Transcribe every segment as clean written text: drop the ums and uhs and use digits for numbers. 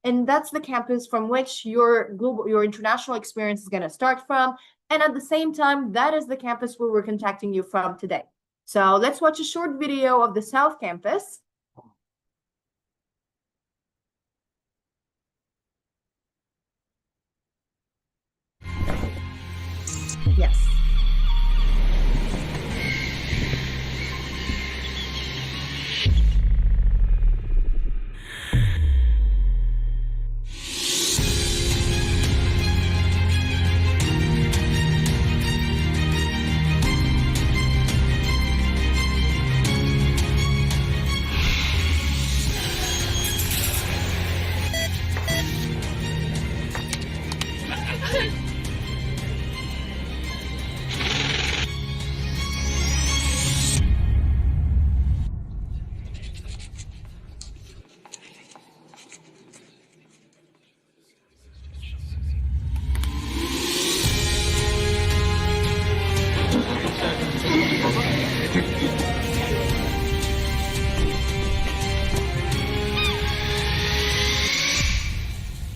And that's the campus from which your international experience is going to start from. And at the same time, that is the campus where we're contacting you from today. So let's watch a short video of the South Campus. Yes.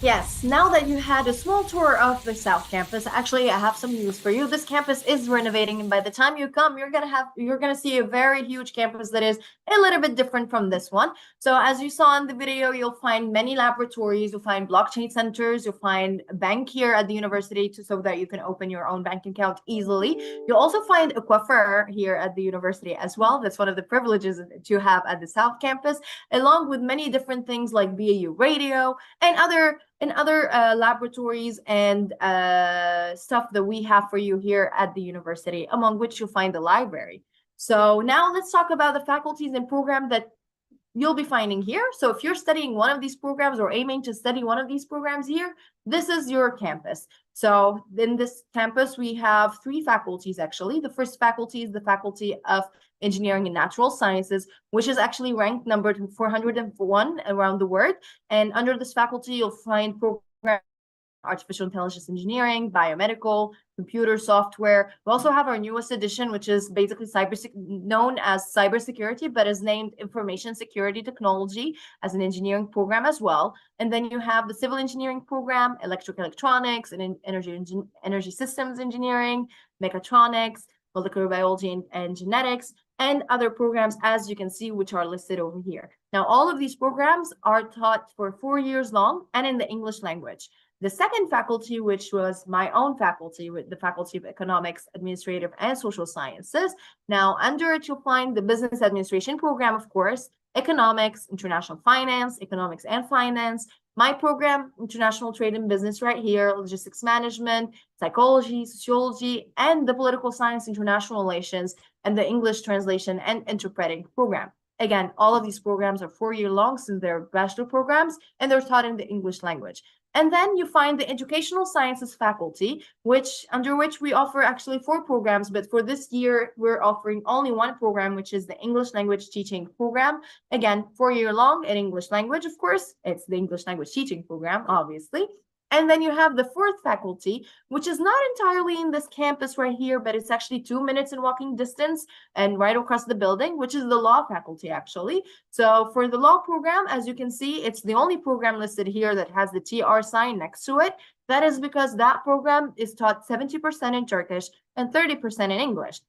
Yes, now that you had a small tour of the South Campus, actually I have some news for you. This campus is renovating, and by the time you come, you're gonna see a very huge campus that is a little bit different from this one. So as you saw in the video, you'll find many laboratories, you'll find blockchain centers, you'll find a bank here at the university so that you can open your own bank account easily. You'll also find a coiffeur here at the university as well. That's one of the privileges that you have at the South Campus, along with many different things like BAU radio and other laboratories and stuff that we have for you here at the university, among which you'll find the library. So now let's talk about the faculties and program that you'll be finding here. So if you're studying one of these programs or aiming to study one of these programs here, this is your campus. So in this campus, we have 3 faculties, actually. The first faculty is the Faculty of Engineering and Natural Sciences, which is actually ranked number 401 around the world. And under this faculty, you'll find programs artificial intelligence engineering, biomedical, computer software. We also have our newest edition, which is basically known as cybersecurity, but is named information security technology as an engineering program as well. And then you have the civil engineering program, electronics, and energy systems engineering, mechatronics, molecular biology and genetics, and other programs, as you can see, which are listed over here. Now, all of these programs are taught for 4 years long and in the English language. The second faculty, which was my own faculty, with the Faculty of Economics, Administrative, and Social Sciences. Now, under it, you'll find the Business Administration program, of course, Economics, International Finance, Economics and Finance, my program, International Trade and Business right here, Logistics Management, Psychology, Sociology, and the Political Science, International Relations, and the English Translation and Interpreting program. Again, all of these programs are 4-year long since they're bachelor programs, and they're taught in the English language. And then you find the Educational Sciences faculty, under which we offer actually 4 programs, but for this year, we're offering only 1 program, which is the English Language Teaching Program. Again, 4-year long in English language, of course. It's the English Language Teaching Program, obviously. And then you have the 4th faculty, which is not entirely in this campus right here, but it's actually 2 minutes in walking distance and right across the building, which is the law faculty, actually. So for the law program, as you can see, it's the only program listed here that has the TR sign next to it. That is because that program is taught 70% in Turkish and 30% in English.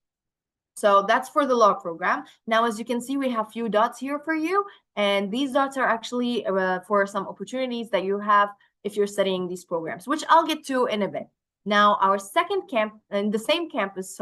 So that's for the law program. Now, as you can see, we have a few dots here for you. And these dots are actually for some opportunities that you have if you're studying these programs, which I'll get to in a bit. Now, our second in the same campus,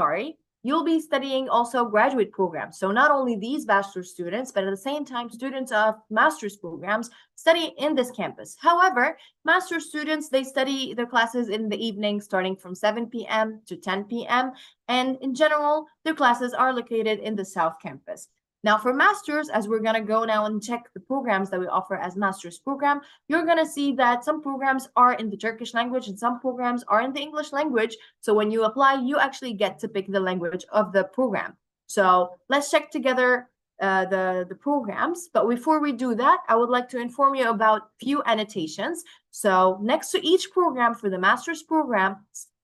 you'll be studying also graduate programs. So not only these bachelor students, but at the same time, students of master's programs study in this campus. However, master students, they study their classes in the evening, starting from 7 p.m. to 10 p.m. And in general, their classes are located in the South Campus. Now, for masters, as we're going to go now and check the programs that we offer as master's program, you're going to see that some programs are in the Turkish language and some programs are in the English language. So when you apply, you actually get to pick the language of the program. So let's check together the programs. But before we do that, I would like to inform you about a few annotations. So next to each program for the master's program,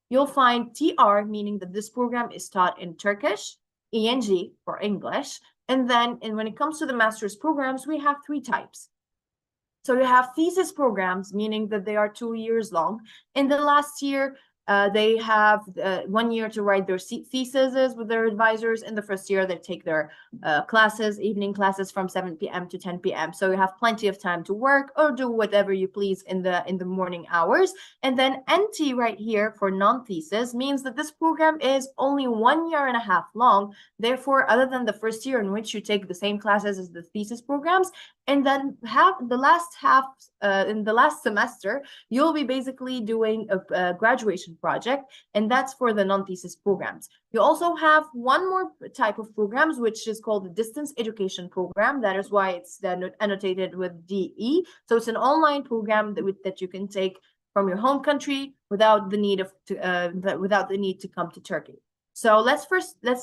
you'll find TR, meaning that this program is taught in Turkish, ENG for English. And then when it comes to the master's programs, we have 3 types. So you have thesis programs, meaning that they are 2 years long. In the last year, they have 1 year to write their theses with their advisors. In the first year, they take their classes, evening classes from 7 p.m. to 10 p.m. So you have plenty of time to work or do whatever you please in the morning hours. And then NT right here for non-thesis means that this program is only 1 year and a half long. Therefore, other than the first year in which you take the same classes as the thesis programs, and then in the last semester, you'll be basically doing a graduation project, and that's for the non-thesis programs. You also have one more type of programs, which is called the distance education program. That is why it's annotated with DE. So it's an online program that you can take from your home country without the need to come to Turkey. So let's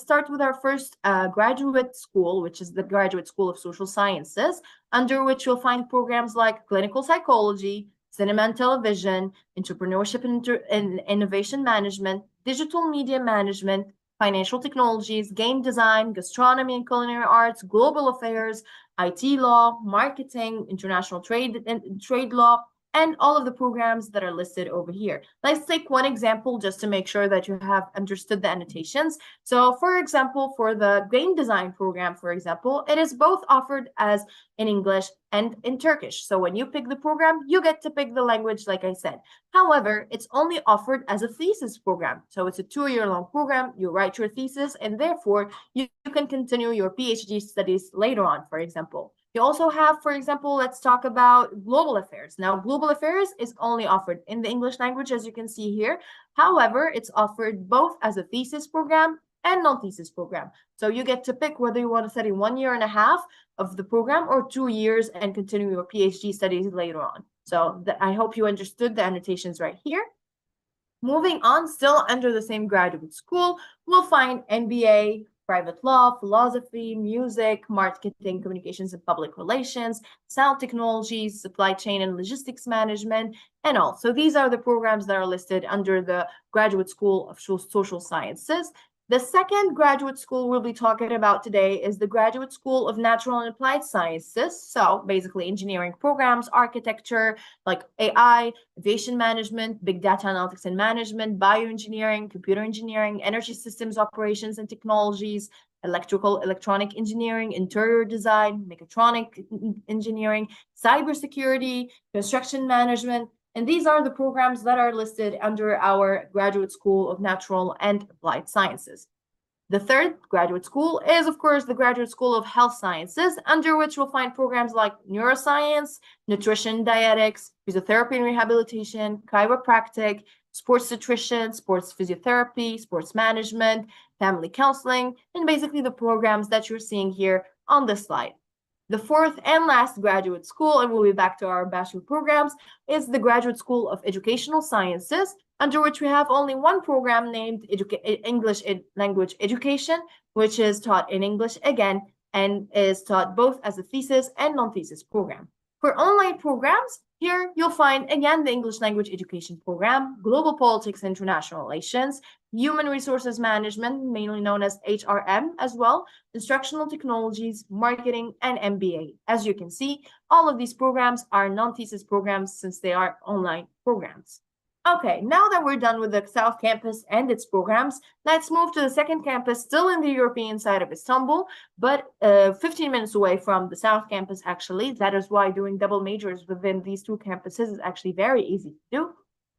start with our first graduate school, which is the Graduate School of Social Sciences, under which you'll find programs like clinical psychology, cinema and television, entrepreneurship and innovation management, digital media management, financial technologies, game design, gastronomy and culinary arts, global affairs, IT law, marketing, international trade law, and all of the programs that are listed over here. Let's take one example just to make sure that you have understood the annotations. So for example, for the game design program, for example, it is both offered as in English and in Turkish. So when you pick the program, you get to pick the language, like I said. However, it's only offered as a thesis program. So it's a 2-year-long program. You write your thesis, and therefore you can continue your PhD studies later on, for example. You also have, for example, let's talk about global affairs. Now, global affairs is only offered in the English language, as you can see here. However, it's offered both as a thesis program and non-thesis program. So you get to pick whether you want to study 1 year and a half of the program or 2 years and continue your PhD studies later on. So I hope you understood the annotations right here. Moving on, still under the same graduate school, we'll find MBA, private law, philosophy, music, marketing, communications and public relations, sound technologies, supply chain and logistics management, and all. So these are the programs that are listed under the Graduate School of Social Sciences. The second graduate school we'll be talking about today is the Graduate School of Natural and Applied Sciences. So basically engineering programs, architecture, like AI, aviation management, big data analytics and management, bioengineering, computer engineering, energy systems operations and technologies, electronic engineering, interior design, mechatronic engineering, cybersecurity, construction management. And these are the programs that are listed under our Graduate School of Natural and Applied Sciences. The third graduate school is, of course, the Graduate School of Health Sciences, under which we'll find programs like neuroscience, nutrition, dietetics, physiotherapy and rehabilitation, chiropractic, sports nutrition, sports physiotherapy, sports management, family counseling, and basically the programs that you're seeing here on this slide. The fourth and last graduate school, and we'll be back to our bachelor programs, is the Graduate School of Educational Sciences, under which we have only one program named English Language Education, which is taught in English again, and is taught both as a thesis and non-thesis program. For online programs, here you'll find again the English Language Education program, Global Politics and International Relations, Human Resources Management, mainly known as HRM as well, Instructional Technologies, Marketing, and MBA. As you can see, all of these programs are non-thesis programs since they are online programs. Okay, now that we're done with the South Campus and its programs, let's move to the second campus, still in the European side of Istanbul, but 15 minutes away from the South Campus, actually. That is why doing double majors within these two campuses is actually very easy to do.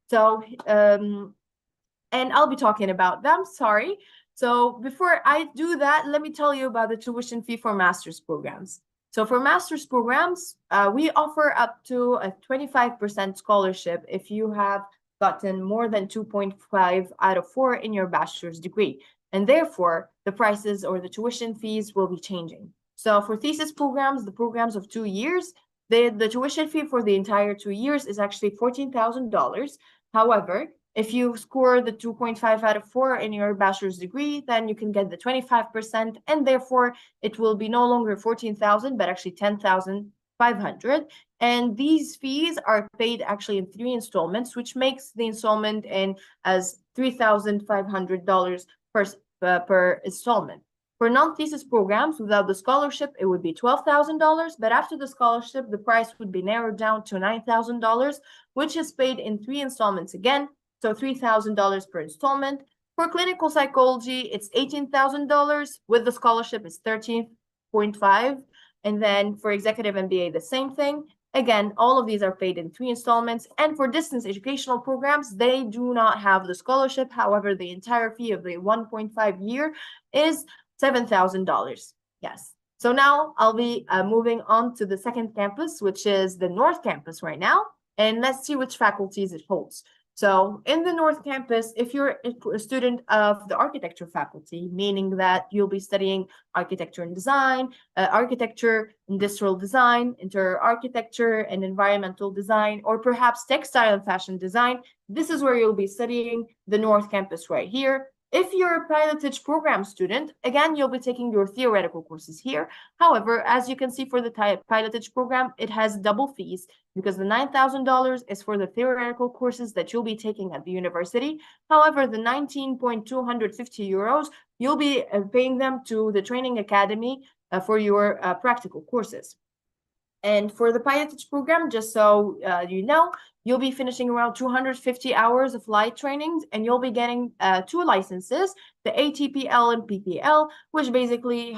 So, and I'll be talking about them, sorry. So before I do that, let me tell you about the tuition fee for master's programs. So for master's programs, we offer up to a 25% scholarship if you have gotten more than 2.5 out of 4 in your bachelor's degree. And therefore, the prices or the tuition fees will be changing. So for thesis programs, the programs of 2 years, the tuition fee for the entire 2 years is actually $14,000. However, if you score the 2.5 out of 4 in your bachelor's degree, then you can get the 25%, and therefore it will be no longer 14,000, but actually 10,500. And these fees are paid actually in 3 installments, which makes the installment in as $3,500 per installment. For non-thesis programs without the scholarship, it would be $12,000, but after the scholarship, the price would be narrowed down to $9,000, which is paid in 3 installments again, so $3,000 per installment. For clinical psychology, it's $18,000. With the scholarship, it's 13.5. And then for executive MBA, the same thing. Again, all of these are paid in 3 installments. And for distance educational programs, they do not have the scholarship. However, the entire fee of the 1.5 year is $7,000. Yes. So now I'll be moving on to the second campus, which is the North Campus right now. And let's see which faculties it holds. So in the North Campus, if you're a student of the architecture faculty, meaning that you'll be studying architecture and design, architecture, industrial design, interior architecture, and environmental design, or perhaps textile and fashion design, this is where you'll be studying the North Campus right here. If you're a pilotage program student, again, you'll be taking your theoretical courses here. However, as you can see for the pilotage program, it has double fees because the $9,000 is for the theoretical courses that you'll be taking at the university. However, the 19,250 euros, you'll be paying them to the training academy for your practical courses. And for the pilotage program, just so you know, you'll be finishing around 250 hours of flight trainings, and you'll be getting 2 licenses, the ATPL and PPL, which basically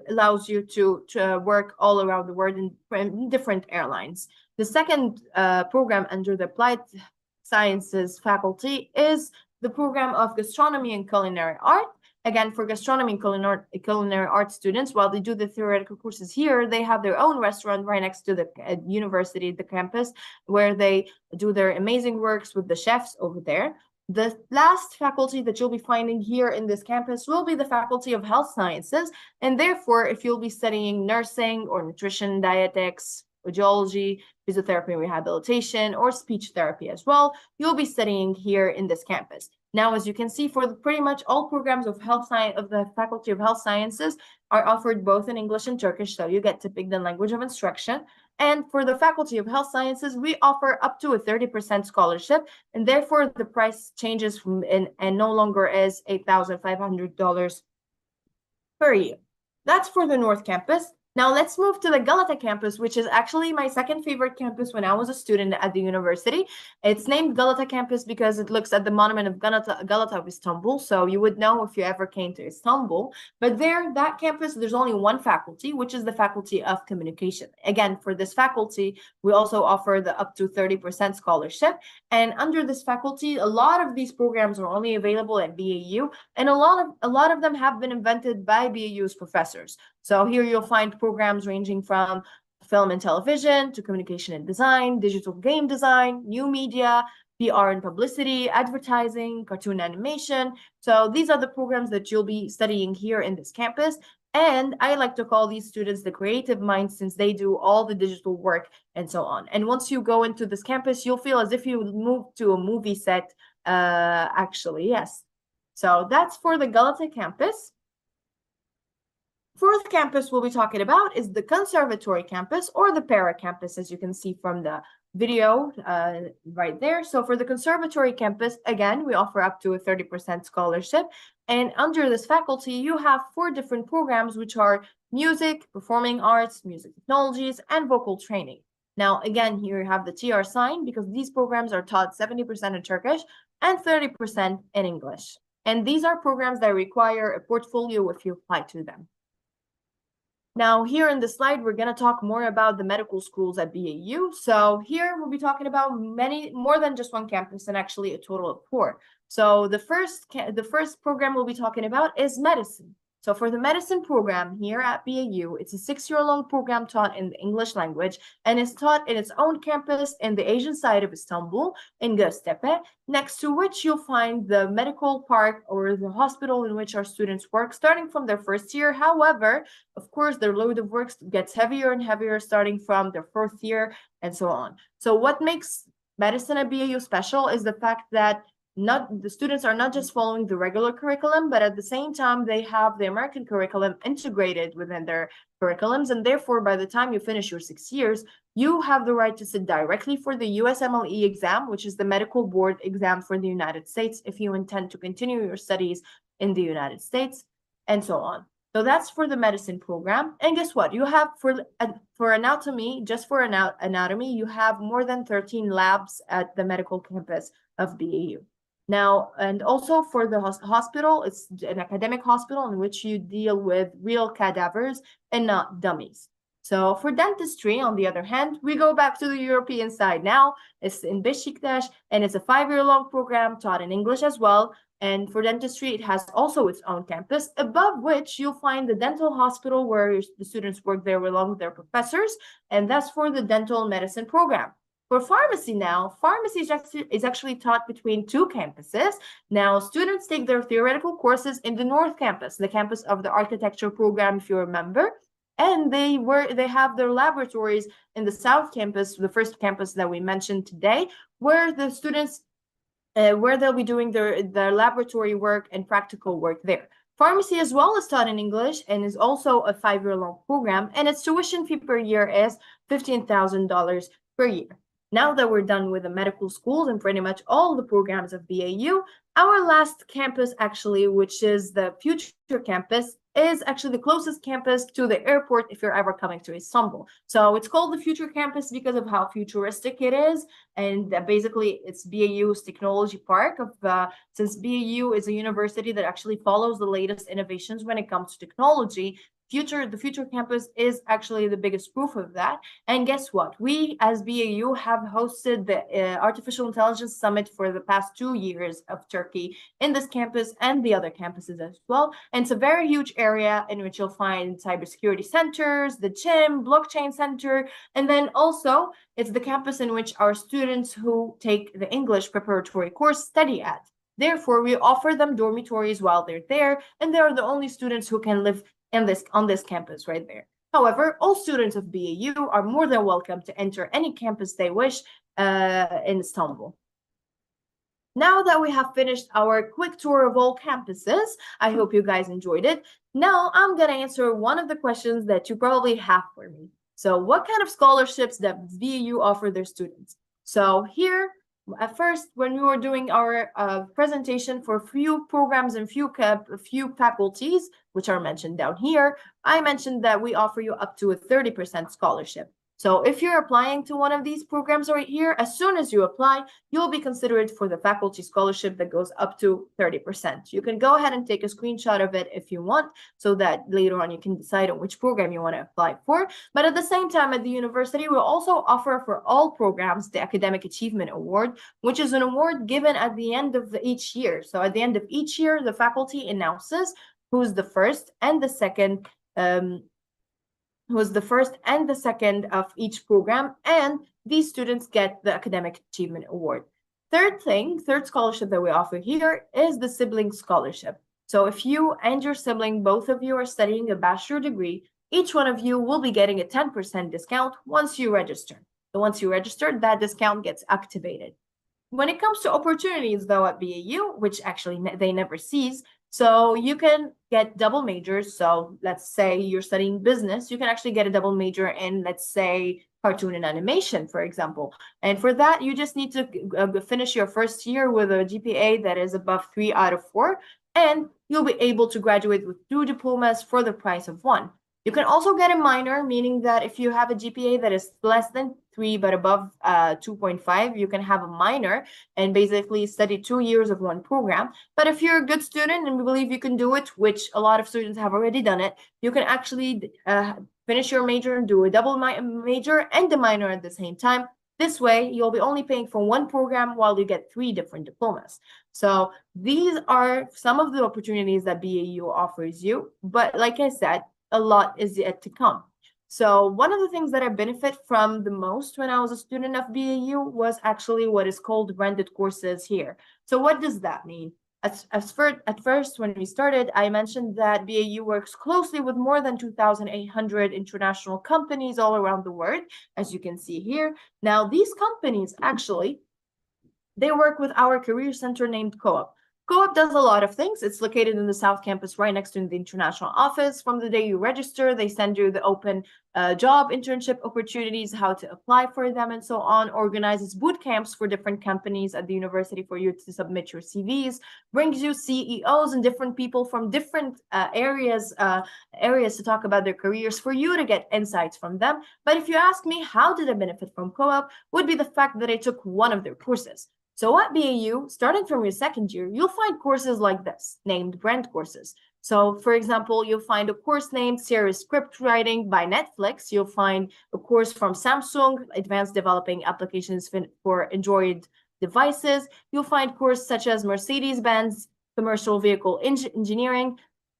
allows you to work all around the world in different airlines. The second program under the applied sciences faculty is the program of gastronomy and culinary art. Again, for gastronomy and culinary art students, while they do the theoretical courses here, they have their own restaurant right next to the university, the campus, where they do their amazing works with the chefs over there. The last faculty that you'll be finding here in this campus will be the Faculty of Health Sciences. And therefore, if you'll be studying nursing or nutrition, dietetics, audiology, physiotherapy and rehabilitation, or speech therapy as well, you'll be studying here in this campus. Now, as you can see, for pretty much all programs of health science of the Faculty of Health Sciences are offered both in English and Turkish, so you get to pick the language of instruction. And for the Faculty of Health Sciences, we offer up to a 30% scholarship, and therefore the price changes from and no longer is $8,500 per year. That's for the North Campus. Now let's move to the Galata campus, which is actually my second favorite campus when I was a student at the university. It's named Galata campus because it looks at the monument of Galata of Istanbul. So you would know if you ever came to Istanbul. But there, that campus, there's only one faculty, which is the Faculty of Communication. Again, for this faculty, we also offer the up to 30% scholarship. And under this faculty, a lot of these programs are only available at BAU, and a lot of them have been invented by BAU's professors. So here you'll find programs ranging from film and television to communication and design, digital game design, new media, PR and publicity, advertising, cartoon animation. So these are the programs that you'll be studying here in this campus. And I like to call these students the creative minds since they do all the digital work and so on. And once you go into this campus, you'll feel as if you moved to a movie set, actually, yes. So that's for the Galata campus. Fourth campus we'll be talking about is the Conservatory campus or the Para campus, as you can see from the video right there. So for the Conservatory campus, again, we offer up to a 30% scholarship. And under this faculty, you have 4 different programs, which are music, performing arts, music technologies, and vocal training. Now, again, here you have the TR sign because these programs are taught 70% in Turkish and 30% in English. And these are programs that require a portfolio if you apply to them. Now, here in the slide, we're going to talk more about the medical schools at BAU. So here we'll be talking about more than just one campus, and actually a total of 4. So the first program we'll be talking about is medicine. So for the medicine program here at BAU, it's a 6-year-long program taught in the English language, and it's taught in its own campus in the Asian side of Istanbul, in Göztepe, next to which you'll find the medical park or the hospital in which our students work, starting from their first year. However, of course, their load of work gets heavier and heavier starting from their 4th year and so on. So what makes medicine at BAU special is the fact that the students are not just following the regular curriculum, but at the same time, they have the American curriculum integrated within their curriculums. And therefore, by the time you finish your 6 years, you have the right to sit directly for the USMLE exam, which is the medical board exam for the United States, if you intend to continue your studies in the United States. and so on. So that's for the medicine program. And guess what? You have for anatomy, just for anatomy, you have more than 13 labs at the medical campus of BAU. Now, and also for the hospital, it's an academic hospital in which you deal with real cadavers and not dummies. So for dentistry, on the other hand, we go back to the European side now. It's in Beşiktaş, and it's a 5-year-long program taught in English as well. And for dentistry, it has also its own campus, above which you'll find the dental hospital where the students work there along with their professors, and that's for the dental medicine program. For pharmacy now, pharmacy is actually taught between 2 campuses. Now, students take their theoretical courses in the North Campus, the campus of the architecture program, if you remember, and they have their laboratories in the South Campus, the first campus that we mentioned today, where the students where they'll be doing their laboratory work and practical work there. Pharmacy as well is taught in English and is also a 5-year-long program, and its tuition fee per year is $15,000 per year. Now that we're done with the medical schools and pretty much all the programs of BAU, our last campus actually, which is the future campus, is actually the closest campus to the airport if you're ever coming to Istanbul. So it's called the future campus because of how futuristic it is. And basically it's BAU's technology park since BAU is a university that actually follows the latest innovations when it comes to technology. The future campus is actually the biggest proof of that. And guess what? We as BAU have hosted the Artificial Intelligence Summit for the past 2 years of Turkey in this campus and the other campuses as well. And it's a very huge area in which you'll find cybersecurity centers, the gym, blockchain center, and then also it's the campus in which our students who take the English preparatory course study at. Therefore, we offer them dormitories while they're there, and they are the only students who can live on this campus right there. However, all students of BAU are more than welcome to enter any campus they wish in Istanbul. Now that we have finished our quick tour of all campuses, I hope you guys enjoyed it. Now I'm going to answer one of the questions that you probably have for me. So what kind of scholarships does BAU offer their students? So here, at first, when we were doing our presentation for few programs and few faculties, which are mentioned down here, I mentioned that we offer you up to a 30% scholarship. So if you're applying to one of these programs right here, as soon as you apply, you'll be considered for the faculty scholarship that goes up to 30%. You can go ahead and take a screenshot of it if you want, so that later on you can decide on which program you want to apply for. But at the same time, at the university, we'll also offer for all programs the Academic Achievement Award, which is an award given at the end of each year. So at the end of each year, the faculty announces who's the first and the second of each program, and these students get the Academic Achievement Award. Third scholarship that we offer here is the sibling scholarship. So if you and your sibling, both of you are studying a bachelor degree, each one of you will be getting a 10% discount once you register. So once you register, that discount gets activated. When it comes to opportunities, though, at BAU, which actually they never cease, so you can get double majors. So let's say you're studying business, you can actually get a double major in, let's say, cartoon and animation, for example. And for that, you just need to finish your first year with a GPA that is above 3 out of 4, and you'll be able to graduate with 2 diplomas for the price of 1. You can also get a minor, meaning that if you have a GPA that is less than 3 but above 2.5, you can have a minor and basically study 2 years of one program. But if you're a good student and we believe you can do it, which a lot of students have already done it, you can actually finish your major and do a double major and a minor at the same time. This way, you'll be only paying for one program while you get 3 different diplomas. So these are some of the opportunities that BAU offers you. But like I said, a lot is yet to come. So one of the things that I benefit from the most when I was a student of BAU was actually what is called branded courses here. So what does that mean? At first, when we started, I mentioned that BAU works closely with more than 2,800 international companies all around the world, as you can see here. Now, these companies actually, they work with our career center named Co-op. Co-op does a lot of things. It's located in the South Campus right next to the international office. From the day you register, they send you the open job internship opportunities, how to apply for them, and so on. Organizes boot camps for different companies at the university for you to submit your CVs. Brings you CEOs and different people from different areas to talk about their careers for you to get insights from them. But if you ask me, how did I benefit from co-op? Would be the fact that I took one of their courses. So at BAU, starting from your second year, you'll find courses like this, named brand courses. So for example, you'll find a course named Series Script Writing by Netflix. You'll find a course from Samsung, Advanced Developing Applications for Android devices. You'll find courses such as Mercedes-Benz Commercial Vehicle Engineering.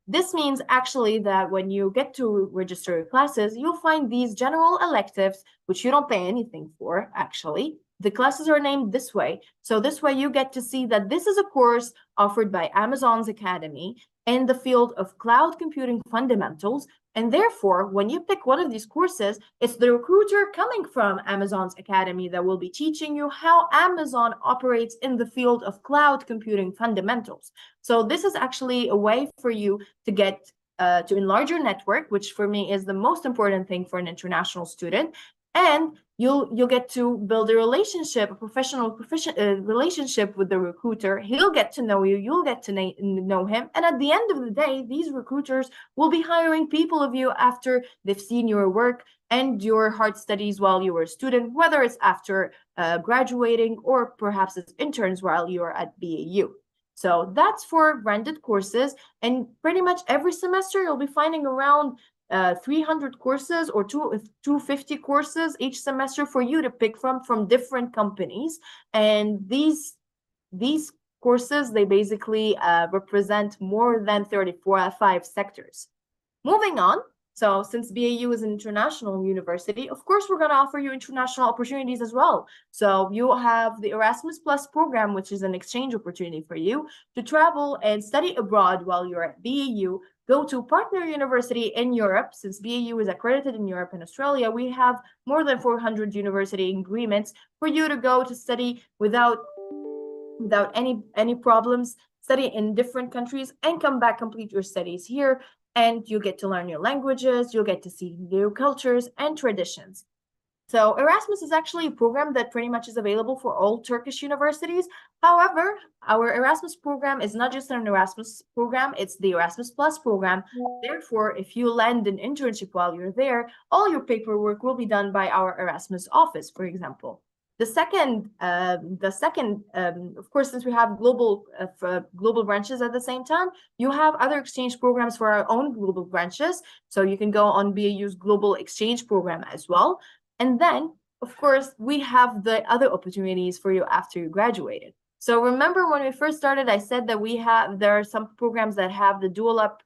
This means actually that when you get to register your classes, you'll find these general electives, which you don't pay anything for, actually. The classes are named this way. So this way you get to see that this is a course offered by Amazon's Academy in the field of cloud computing fundamentals. And therefore, when you pick one of these courses, it's the recruiter coming from Amazon's Academy that will be teaching you how Amazon operates in the field of cloud computing fundamentals. So this is actually a way for you to get to enlarge your network, which for me is the most important thing for an international student. And you'll get to build a relationship, a professional relationship with the recruiter. He'll get to know you, you'll get to know him. And at the end of the day, these recruiters will be hiring people of you after they've seen your work and your hard studies while you were a student, whether it's after graduating or perhaps it's interns while you're at BAU. So that's for branded courses. And pretty much every semester, you'll be finding around 300 courses or 250 courses each semester for you to pick from different companies. And these courses, they basically represent more than 5 sectors. Moving on. So since BAU is an international university, of course, we're going to offer you international opportunities as well. So you have the Erasmus Plus program, which is an exchange opportunity for you to travel and study abroad while you're at BAU. Go to partner university in Europe. Since BAU is accredited in Europe and Australia, we have more than 400 university agreements for you to go to study without any problems, study in different countries and come back, complete your studies here. And you get to learn your languages, you'll get to see new cultures and traditions. So Erasmus is actually a program that pretty much is available for all Turkish universities. However, our Erasmus program is not just an Erasmus program, it's the Erasmus Plus program. Therefore, if you land an internship while you're there, all your paperwork will be done by our Erasmus office, for example. The second, of course, since we have global branches at the same time, you have other exchange programs for our own global branches. So you can go on BAU's global exchange program as well. And then, of course, we have the other opportunities for you after you graduated. So remember when we first started, I said that there are some programs that have the dual up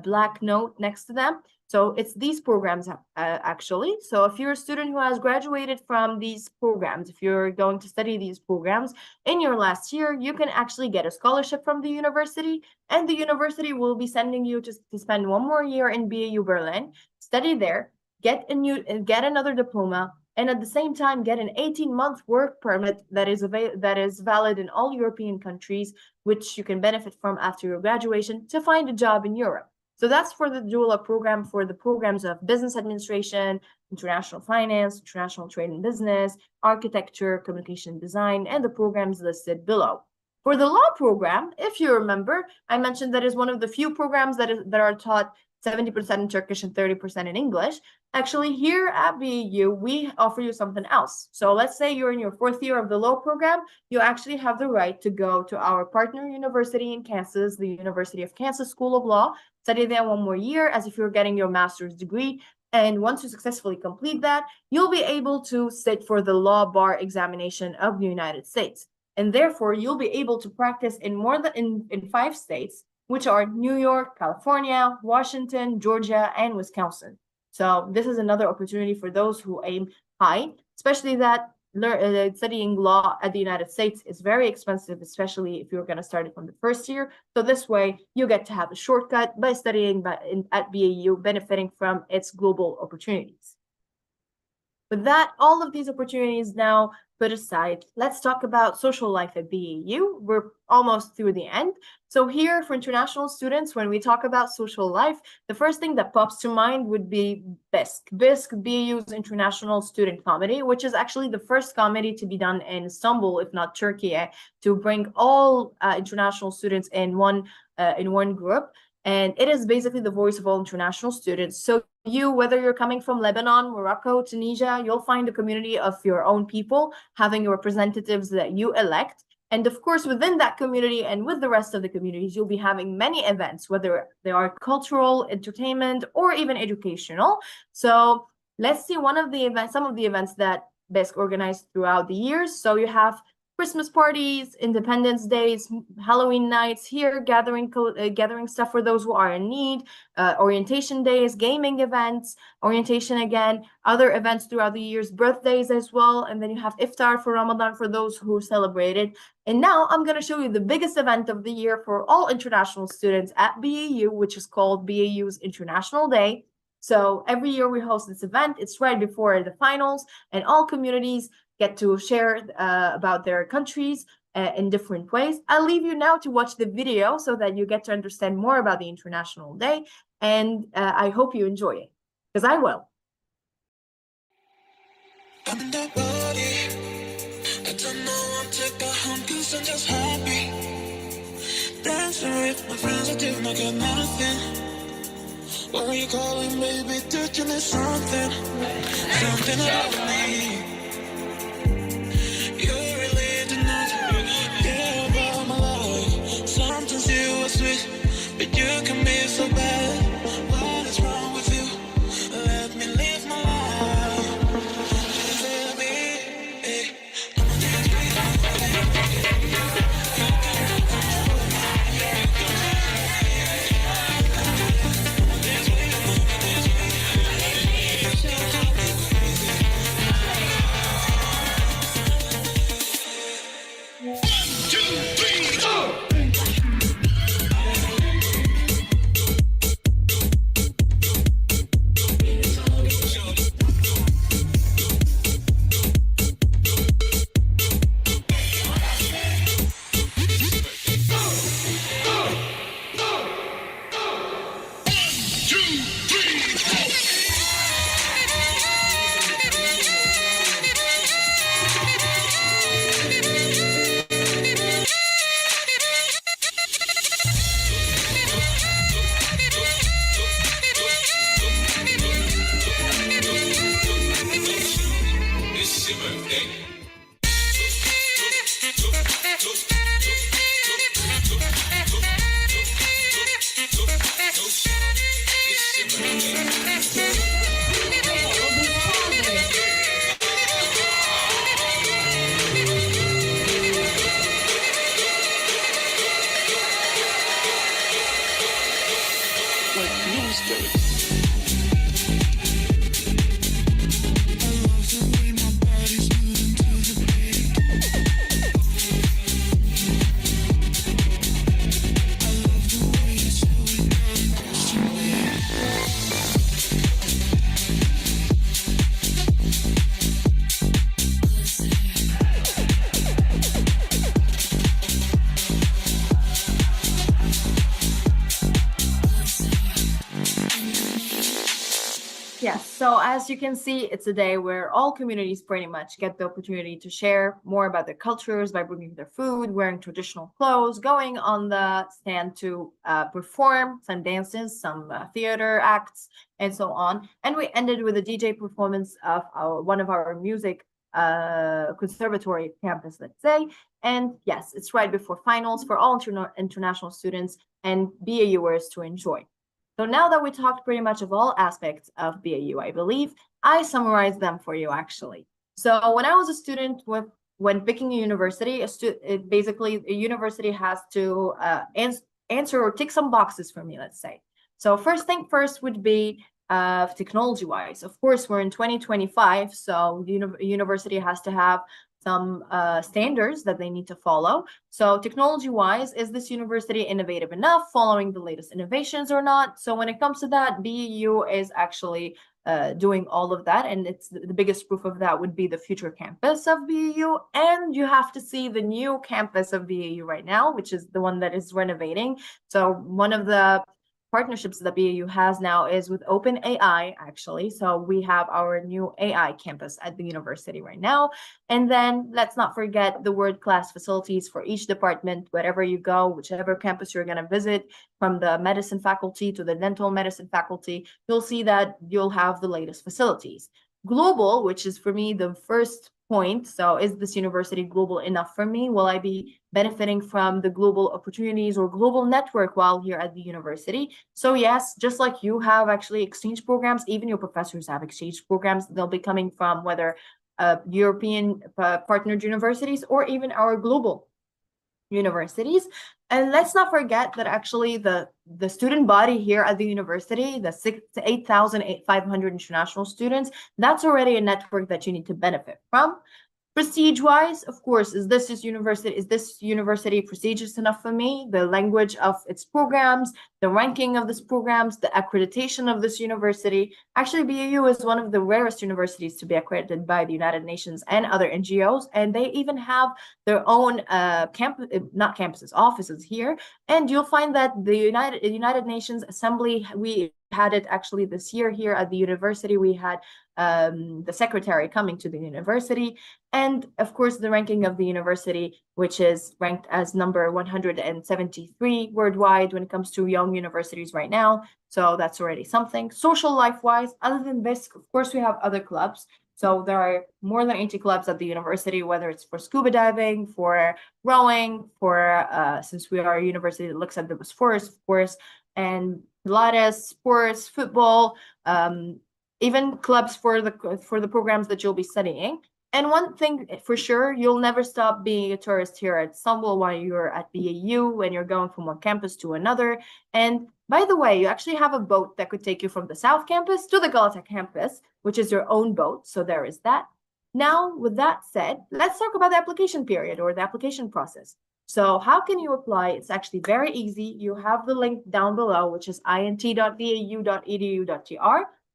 black note next to them. So it's these programs actually. So if you're a student who has graduated from these programs, if you're going to study these programs in your last year, you can actually get a scholarship from the university, and the university will be sending you to spend one more year in BAU Berlin, study there, get another diploma, and at the same time get an 18-month work permit that is valid in all European countries, which you can benefit from after your graduation to find a job in Europe. So that's for the dual up program, for the programs of business administration, international finance, international trade and business, architecture, communication design, and the programs listed below. For the law program, if you remember, I mentioned that is one of the few programs that are taught 70% in Turkish and 30% in English. Actually, here at BAU, we offer you something else. So let's say you're in your 4th year of the law program, you actually have the right to go to our partner university in Kansas, the University of Kansas School of Law, study there one more year as if you're getting your master's degree. And once you successfully complete that, you'll be able to sit for the law bar examination of the United States. And therefore, you'll be able to practice in more than in 5 states, which are New York, California, Washington, Georgia, and Wisconsin. So this is another opportunity for those who aim high, especially that studying law at the United States is very expensive, especially if you're going to start it from the 1st year. So this way, you get to have a shortcut by studying at BAU, benefiting from its global opportunities. With that, all of these opportunities now put aside, let's talk about social life at BAU. We're almost through the end. So here for international students, when we talk about social life, the first thing that pops to mind would be BISC. BISC, BAU's International Student Comedy, which is actually the first comedy to be done in Istanbul, if not Turkey, to bring all international students in one group. And it is basically the voice of all international students. So you, whether you're coming from Lebanon, Morocco, Tunisia, you'll find a community of your own people having representatives that you elect. And of course, within that community and with the rest of the communities, you'll be having many events, whether they are cultural, entertainment, or even educational. So let's see some of the events that BESC organized throughout the years. So you have Christmas parties, Independence Days, Halloween nights here, gathering stuff for those who are in need, orientation days, gaming events, orientation again, other events throughout the years, birthdays as well, and then you have iftar for Ramadan for those who celebrated. And now I'm going to show you the biggest event of the year for all international students at BAU, which is called BAU's International Day. So every year we host this event. It's right before the finals, and all communities get to share about their countries in different ways. I'll leave you now to watch the video so that you get to understand more about the International Day, and I hope you enjoy it, because I will. I'm in that body. I don't know, I'm take a home cause I'm just happy. Dancing with my friends, I do not get nothing. What are you calling, baby? Did you need something? Something about me. But you can be so bad. What is wrong with you? Let me live my life. Feel me, hey. I'm a dance with Yes, so as you can see, it's a day where all communities pretty much get the opportunity to share more about their cultures by bringing their food, wearing traditional clothes, going on the stand to perform some dances, some theater acts, and so on. And we ended with a DJ performance of one of our music conservatory campus, let's say. And yes, it's right before finals for all international students and BAUers to enjoy. So now that we talked pretty much of all aspects of BAU, I believe, I summarized them for you actually. So when I was a student, when picking a university, basically a university has to answer or tick some boxes for me, let's say. So first thing first would be technology-wise. Of course, we're in 2025, so the university has to have some standards that they need to follow. So technology-wise, is this university innovative enough, following the latest innovations or not? So when it comes to that, BAU is actually doing all of that. And it's the biggest proof of that would be the future campus of BAU. And you have to see the new campus of BAU right now, which is the one that is renovating. So one of the partnerships that BAU has now is with OpenAI, actually. So we have our new AI campus at the university right now. And then let's not forget the world-class facilities for each department, wherever you go, whichever campus you're going to visit, from the medicine faculty to the dental medicine faculty, you'll see that you'll have the latest facilities. Global, which is for me the first point. So is this university global enough for me? Will I be benefiting from the global opportunities or global network while here at the university? So yes, just like you have actually exchange programs, even your professors have exchange programs. They'll be coming from whether European partnered universities or even our global universities. And let's not forget that actually the student body here at the university, the 8,500 international students, that's already a network that you need to benefit from. Prestige-wise, of course, is this university prestigious enough for me? The language of its programs, the ranking of this programs, the accreditation of this university. Actually, BAU is one of the rarest universities to be accredited by the United Nations and other NGOs, and they even have their own offices here. And you'll find that the United Nations Assembly, we had it actually this year here at the university. We had the secretary coming to the university, and of course the ranking of the university, which is ranked as number 173 worldwide when it comes to young universities right now. So that's already something. Social life wise, other than this, of course, we have other clubs. So there are more than 80 clubs at the university, whether it's for scuba diving, for rowing, for since we are a university that looks at the forest, of course, and Pilates, sports, football, even clubs for the programs that you'll be studying. And one thing for sure, you'll never stop being a tourist here at Istanbul while you're at BAU, when you're going from one campus to another. And by the way, you actually have a boat that could take you from the South Campus to the Galata campus, which is your own boat. So there is that. Now, with that said, let's talk about the application period or the application process. So how can you apply? It's actually very easy. You have the link down below, which is int.bau.edu.tr.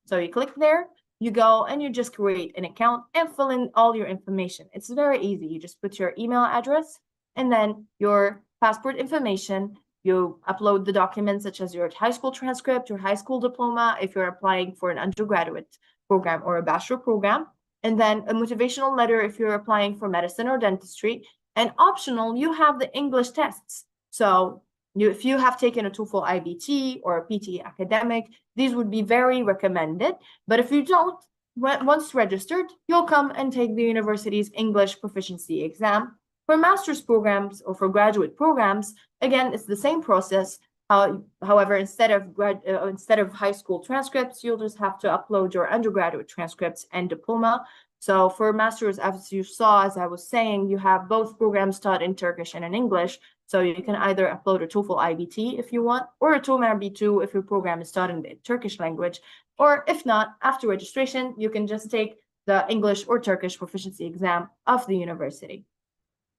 So you click there, you go and you just create an account and fill in all your information. It's very easy. You just put your email address and then your passport information. You upload the documents such as your high school transcript, your high school diploma, if you're applying for an undergraduate program or a bachelor program, and then a motivational letter if you're applying for medicine or dentistry. And optional, you have the English tests. So if you have taken a TOEFL IBT or a PT academic, these would be very recommended. But if you don't, once registered, you'll come and take the university's English proficiency exam. For master's programs or for graduate programs, again, it's the same process. However, instead of high school transcripts, you'll just have to upload your undergraduate transcripts and diploma. So for master's, as you saw, as I was saying, you have both programs taught in Turkish and in English. So you can either upload a TOEFL IBT if you want, or a TOEMR B2 if your program is taught in the Turkish language. Or if not, after registration, you can just take the English or Turkish proficiency exam of the university.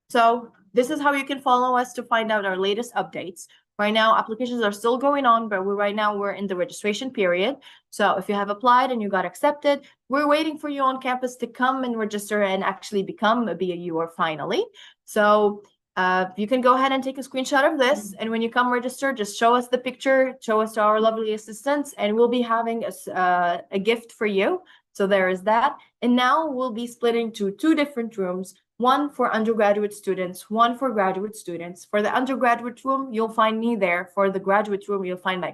So this is how you can follow us to find out our latest updates. Right now, applications are still going on, but we're in the registration period. So if you have applied and you got accepted, we're waiting for you on campus to come and register and actually become a BAUer finally. So you can go ahead and take a screenshot of this. And when you come register, just show us the picture, show us to our lovely assistants, and we'll be having a gift for you. So there is that. And now we'll be splitting to two different rooms. One for undergraduate students, one for graduate students. For the undergraduate room, you'll find me there. For the graduate room, you'll find my